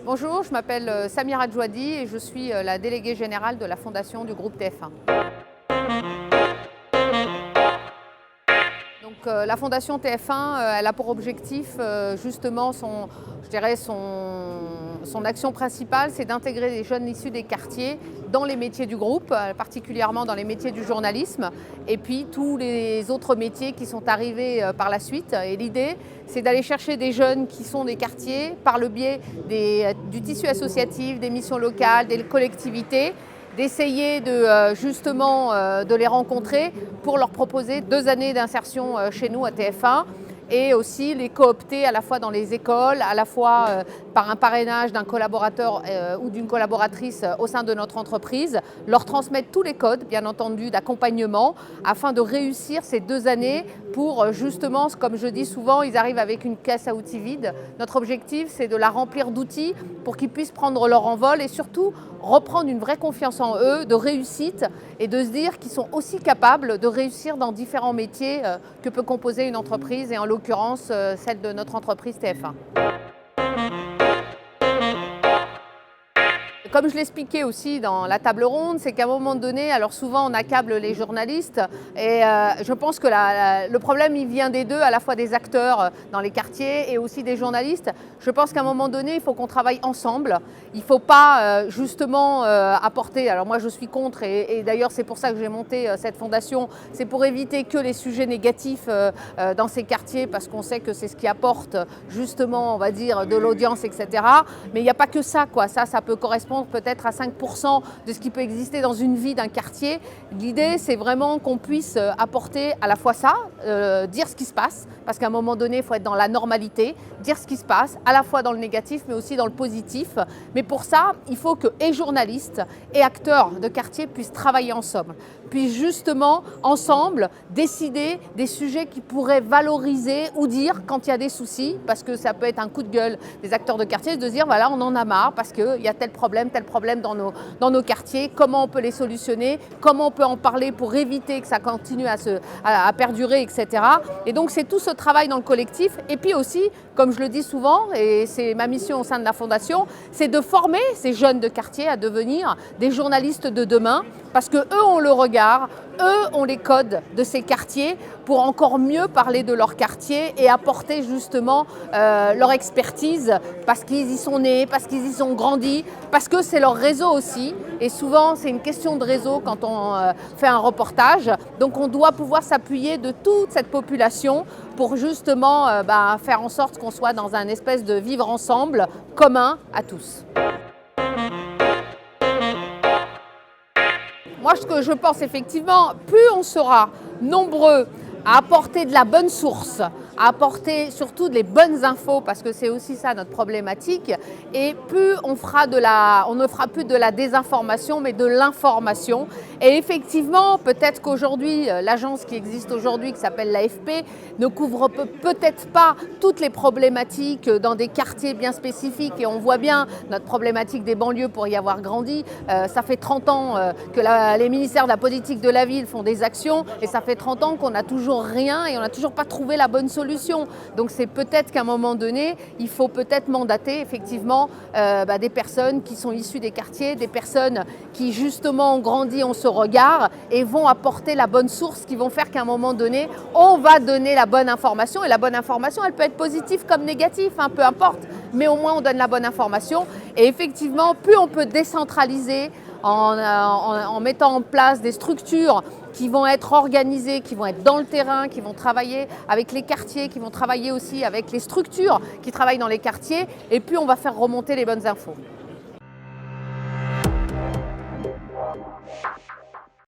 Bonjour, je m'appelle Samira Djouadi et je suis la déléguée générale de la fondation du groupe TF1. La fondation TF1, elle a pour objectif justement son action principale, c'est d'intégrer les jeunes issus des quartiers dans les métiers du groupe, particulièrement dans les métiers du journalisme et puis tous les autres métiers qui sont arrivés par la suite. Et l'idée, c'est d'aller chercher des jeunes qui sont des quartiers par le biais du tissu associatif, des missions locales, des collectivités, d'essayer de les rencontrer pour leur proposer 2 années d'insertion chez nous à TF1 et aussi les coopter à la fois dans les écoles, à la fois par un parrainage d'un collaborateur ou d'une collaboratrice au sein de notre entreprise, leur transmettre tous les codes, bien entendu, d'accompagnement afin de réussir ces 2 années pour justement, comme je dis souvent, ils arrivent avec une caisse à outils vide. Notre objectif, c'est de la remplir d'outils pour qu'ils puissent prendre leur envol et surtout reprendre une vraie confiance en eux, de réussite et de se dire qu'ils sont aussi capables de réussir dans différents métiers que peut composer une entreprise et en l'occurrence celle de notre entreprise TF1. Comme je l'expliquais aussi dans la table ronde, c'est qu'à un moment donné, alors souvent on accable les journalistes et je pense que le problème il vient des deux, à la fois des acteurs dans les quartiers et aussi des journalistes. Je pense qu'à un moment donné, il faut qu'on travaille ensemble. Il ne faut pas justement apporter, alors moi je suis contre et d'ailleurs c'est pour ça que j'ai monté cette fondation, c'est pour éviter que les sujets négatifs dans ces quartiers parce qu'on sait que c'est ce qui apporte justement, on va dire, de l'audience, etc. Mais il n'y a pas que ça, quoi. Ça peut correspondre peut-être à 5% de ce qui peut exister dans une vie d'un quartier. L'idée, c'est vraiment qu'on puisse apporter à la fois ça, dire ce qui se passe, parce qu'à un moment donné, il faut être dans la normalité, dire ce qui se passe, à la fois dans le négatif, mais aussi dans le positif. Mais pour ça, il faut que et journalistes et acteurs de quartier puissent travailler ensemble, puissent justement, ensemble, décider des sujets qui pourraient valoriser ou dire quand il y a des soucis, parce que ça peut être un coup de gueule des acteurs de quartier, de dire voilà, on en a marre parce qu'il y a tel problème dans nos quartiers, comment on peut les solutionner, comment on peut en parler pour éviter que ça continue à perdurer, etc. Et donc c'est tout ce travail dans le collectif. Et puis aussi, comme je le dis souvent, et c'est ma mission au sein de la Fondation, c'est de former ces jeunes de quartier à devenir des journalistes de demain, parce qu'eux ont le regard, eux ont les codes de ces quartiers pour encore mieux parler de leur quartier et apporter justement leur expertise parce qu'ils y sont nés, parce qu'ils y sont grandis, parce que c'est leur réseau aussi. Et souvent, c'est une question de réseau quand on fait un reportage. Donc, on doit pouvoir s'appuyer de toute cette population pour justement faire en sorte qu'on soit dans un espèce de vivre ensemble commun à tous. Moi, ce que je pense effectivement, plus on sera nombreux à apporter de la bonne source, à apporter surtout des bonnes infos, parce que c'est aussi ça notre problématique, et plus on ne fera plus de la désinformation, mais de l'information. Et effectivement, peut-être qu'aujourd'hui, l'agence qui existe aujourd'hui, qui s'appelle l'AFP, ne couvre peut-être pas toutes les problématiques dans des quartiers bien spécifiques, et on voit bien notre problématique des banlieues pour y avoir grandi. Ça fait 30 ans que les ministères de la politique de la ville font des actions, et ça fait 30 ans qu'on n'a toujours rien et on n'a toujours pas trouvé la bonne solution. Donc c'est peut-être qu'à un moment donné, il faut peut-être mandater effectivement des personnes qui sont issues des quartiers, des personnes qui justement ont grandi, ont ce regard et vont apporter la bonne source, qui vont faire qu'à un moment donné, on va donner la bonne information. Et la bonne information, elle peut être positive comme négative, peu importe. Mais au moins, on donne la bonne information. Et effectivement, plus on peut décentraliser en mettant en place des structures qui vont être organisées, qui vont être dans le terrain, qui vont travailler avec les quartiers, qui vont travailler aussi avec les structures qui travaillent dans les quartiers, et puis on va faire remonter les bonnes infos.